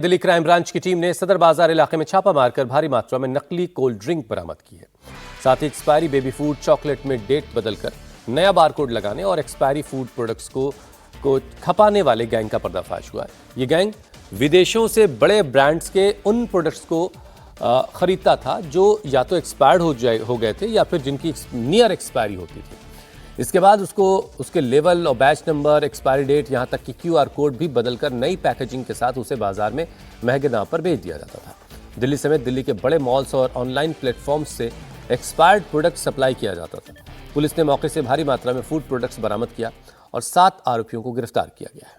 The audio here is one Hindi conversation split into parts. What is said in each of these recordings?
दिल्ली क्राइम ब्रांच की टीम ने सदर बाजार इलाके में छापा मारकर भारी मात्रा में नकली कोल्ड ड्रिंक बरामद की है। साथ ही एक्सपायरी बेबी फूड चॉकलेट में डेट बदलकर नया बारकोड लगाने और एक्सपायरी फूड प्रोडक्ट्स को खपाने वाले गैंग का पर्दाफाश हुआ है। ये गैंग विदेशों से बड़े ब्रांड्स के उन प्रोडक्ट्स को खरीदता था जो या तो एक्सपायर्ड हो गए थे या फिर जिनकी नियर एक्सपायरी होती थी। इसके बाद उसके लेवल और बैच नंबर, एक्सपायरी डेट, यहाँ तक कि QR कोड भी बदलकर नई पैकेजिंग के साथ उसे बाजार में महंगे दाम पर बेच दिया जाता था। दिल्ली समेत दिल्ली के बड़े मॉल्स और ऑनलाइन प्लेटफॉर्म्स से एक्सपायर्ड प्रोडक्ट सप्लाई किया जाता था। पुलिस ने मौके से भारी मात्रा में फूड प्रोडक्ट्स बरामद किया और 7 आरोपियों को गिरफ्तार किया गया है।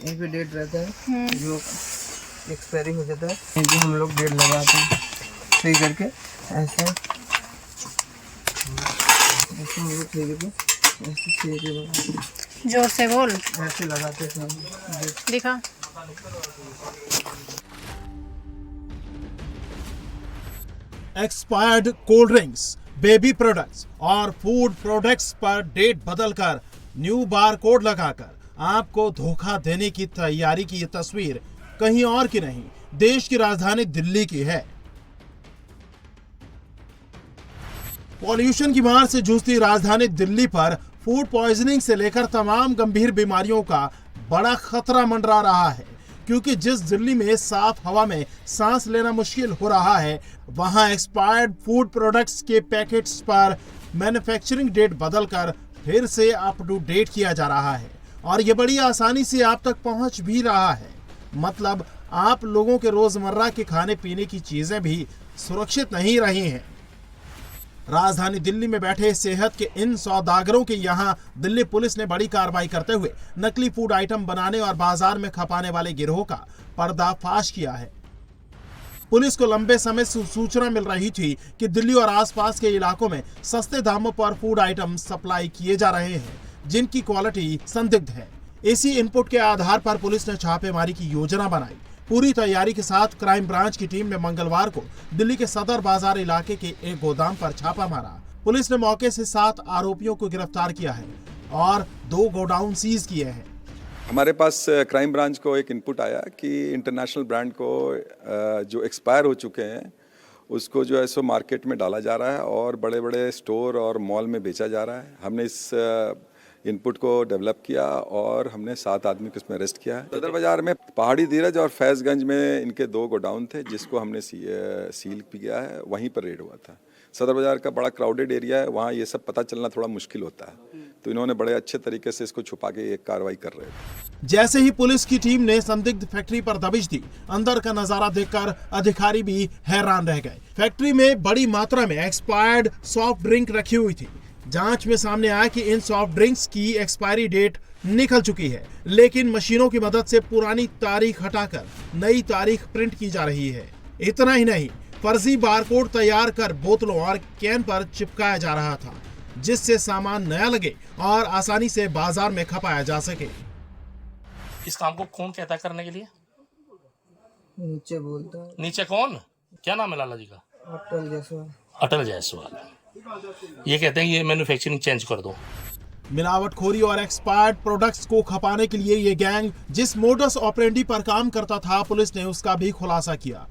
यहीं पे डेट रहता है जो एक्सपायरी हो जाता है, यहीं पे हम लोग डेट लगाते हैं सही करके ऐसे हम लोग सही करके ऐसे सही करके जोर से बोल, ऐसे लगाते हैं दिखा। Expired cold drinks, baby products और फूड प्रोडक्ट्स पर डेट बदलकर न्यू बार कोड लगाकर आपको धोखा देने की तैयारी की ये तस्वीर कहीं और की नहीं, देश की राजधानी दिल्ली की है। पॉल्यूशन की मार से जूझती राजधानी दिल्ली पर फूड पॉइजनिंग से लेकर तमाम गंभीर बीमारियों का बड़ा खतरा मंडरा रहा है, क्योंकि जिस दिल्ली में साफ हवा में सांस लेना मुश्किल हो रहा है, वहां एक्सपायर्ड फूड प्रोडक्ट्स के पैकेट्स पर मैन्युफैक्चरिंग डेट बदलकर फिर से अप टू डेट किया जा रहा है और ये बड़ी आसानी से आप तक पहुंच भी रहा है। मतलब आप लोगों के रोजमर्रा के खाने पीने की चीजें भी सुरक्षित नहीं रही हैं। राजधानी दिल्ली में बैठे सेहत के इन सौदागरों के यहाँ दिल्ली पुलिस ने बड़ी कार्रवाई करते हुए नकली फूड आइटम बनाने और बाजार में खपाने वाले गिरोह का पर्दाफाश किया है। पुलिस को लंबे समय से सूचना मिल रही थी कि दिल्ली और आसपास के इलाकों में सस्ते दामों पर फूड आइटम सप्लाई किए जा रहे हैं जिनकी क्वालिटी संदिग्ध है। इसी इनपुट के आधार पर पुलिस ने छापेमारी की योजना बनाई। पूरी तैयारी के साथ क्राइम ब्रांच की टीम ने मंगलवार को दिल्ली के सदर बाजार इलाके के एक गोदाम पर छापा मारा। पुलिस ने मौके से 7 आरोपियों को गिरफ्तार किया है और 2 गोडाउन सीज किए हैं। हमारे पास क्राइम ब्रांच को एक इनपुट आया कि इंटरनेशनल ब्रांड को जो एक्सपायर हो चुके हैं उसको जो है सो मार्केट में डाला जा रहा है और बड़े बड़े स्टोर और मॉल में बेचा जा रहा है। हमने इस इनपुट को डेवलप किया और हमने 7 आदमी को इसमें अरेस्ट किया है। सदर बाजार में पहाड़ी धीरज और फैज़गंज में इनके 2 गोडाउन थे जिसको हमने सील भी किया है, वहीं पर रेड हुआ था। सदर बाजार का बड़ा क्राउडेड एरिया है, वहाँ ये सब पता चलना थोड़ा मुश्किल होता है, तो इन्होंने बड़े अच्छे तरीके से इसको छुपा के एक कार्रवाई कर रहे थे। जैसे ही पुलिस की टीम ने संदिग्ध फैक्ट्री पर दबिश दी, अंदर का नजारा देखकर अधिकारी भी हैरान रह गए। फैक्ट्री में बड़ी मात्रा में एक्सपायर्ड सॉफ्ट ड्रिंक रखी हुई थी। जांच में सामने आया कि इन सॉफ्ट ड्रिंक्स की एक्सपायरी डेट निकल चुकी है, लेकिन मशीनों की मदद से पुरानी तारीख हटाकर नई तारीख प्रिंट की जा रही है। इतना ही नहीं, फर्जी बारकोड तैयार कर बोतलों और कैन पर चिपकाया जा रहा था, जिससे सामान नया लगे और आसानी से बाजार में खपाया जा सके। इस काम को कौन कहता है करने के लिए? नीचे बोलता है। नीचे कौन? क्या नाम है लाला जी का? अटल जायसवाल। अटल जायसवाल। ये कहते हैं ये मैन्युफैक्चरिंग चेंज कर दो। मिलावटखोरी और एक्सपायर्ड प्रोडक्ट्स को खपाने के लिए ये गैंग जिस मोडस ऑपरेंडी पर काम करता था, पुलिस ने उसका भी खुलासा किया।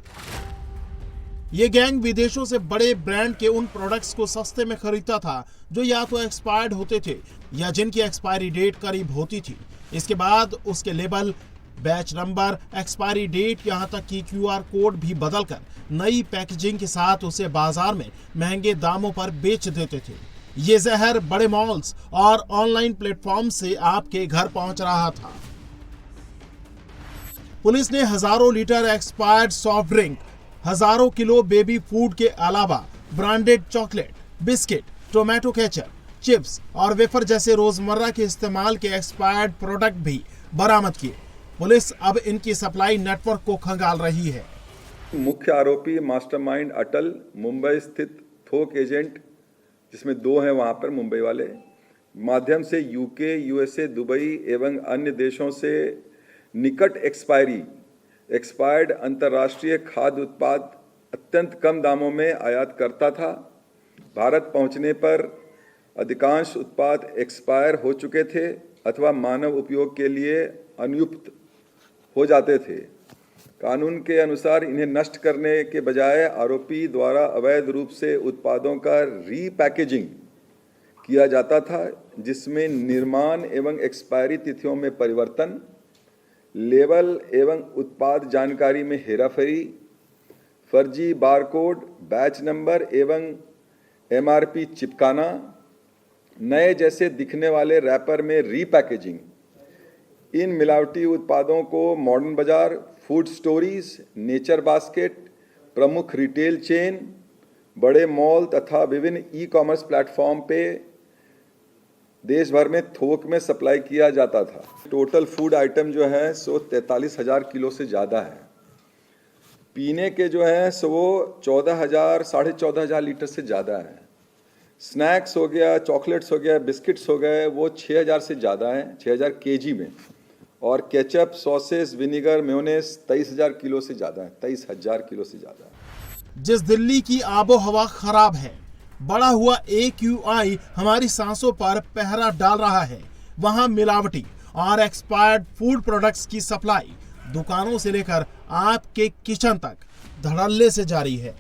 ये गैंग विदेशों से बड़े ब्रांड के उन प्रोडक्ट्स को सस्ते में खरीदता था जो या तो एक्सपायर्ड होते थे या जिनकी एक्सपायरी डेट करीब होती थी। इसके बाद उसके label, batch number, expiry date, यहाँ तक कि QR कोड भी बदलकर नई पैकेजिंग के साथ उसे बाजार में महंगे दामों पर बेच देते थे। ये जहर बड़े मॉल्स और ऑनलाइन प्लेटफॉर्म से आपके घर पहुंच रहा था। पुलिस ने हजारों लीटर एक्सपायर्ड सॉफ्ट ड्रिंक, हजारों किलो बेबी फूड के अलावा branded chocolate, biscuit, tomato ketchup, chips और वेफर जैसे रोजमर्रा के इस्तेमाल के एक्सपायर्ड प्रोडक्ट भी बरामद किए। पुलिस अब इनकी सप्लाई नेटवर्क को खंगाल रही है। मुख्य आरोपी मास्टरमाइंड अटल मुंबई स्थित थोक एजेंट, जिसमें 2 हैं वहाँ पर मुंबई वाले, माध्यम से UK, USA, दुबई एवं अन्य देशों से निकट एक्सपायरी एक्सपायर्ड अंतर्राष्ट्रीय खाद्य उत्पाद अत्यंत कम दामों में आयात करता था। भारत पहुंचने पर अधिकांश उत्पाद एक्सपायर हो चुके थे अथवा मानव उपयोग के लिए अनुपयुक्त हो जाते थे। कानून के अनुसार इन्हें नष्ट करने के बजाय आरोपी द्वारा अवैध रूप से उत्पादों का रीपैकेजिंग किया जाता था, जिसमें निर्माण एवं एक्सपायरी तिथियों में परिवर्तन, लेबल एवं उत्पाद जानकारी में हेराफेरी, फर्जी बारकोड, बैच नंबर एवं एमआरपी चिपकाना, नए जैसे दिखने वाले रैपर में रीपैकेजिंग। इन मिलावटी उत्पादों को मॉडर्न बाजार, फूड स्टोरीज, नेचर बास्केट, प्रमुख रिटेल चेन, बड़े मॉल तथा विभिन्न ई कॉमर्स प्लेटफॉर्म पे देश भर में थोक में सप्लाई किया जाता था। टोटल फूड आइटम जो है सो 43,000 किलो से ज़्यादा है। पीने के जो हैं सो वो 14,000 साढ़े 14,000 लीटर से ज़्यादा है। स्नैक्स हो गया, चॉकलेट्स हो गया, बिस्किट्स हो गए, वो 6,000 से ज़्यादा हैं, 6,000 केजी में। और ketchup, sauces, vinegar, mayonnaise 23,000 kilo से ज़्यादा है, 23,000 किलो से ज़्यादा है। जिस दिल्ली की आबो हवा खराब है, बढ़ा हुआ AQI हमारी सांसों पर पहरा डाल रहा है, वहां मिलावटी और एक्सपायर्ड फूड प्रोडक्ट्स की सप्लाई दुकानों से लेकर आपके किचन तक धड़ल्ले से जारी है।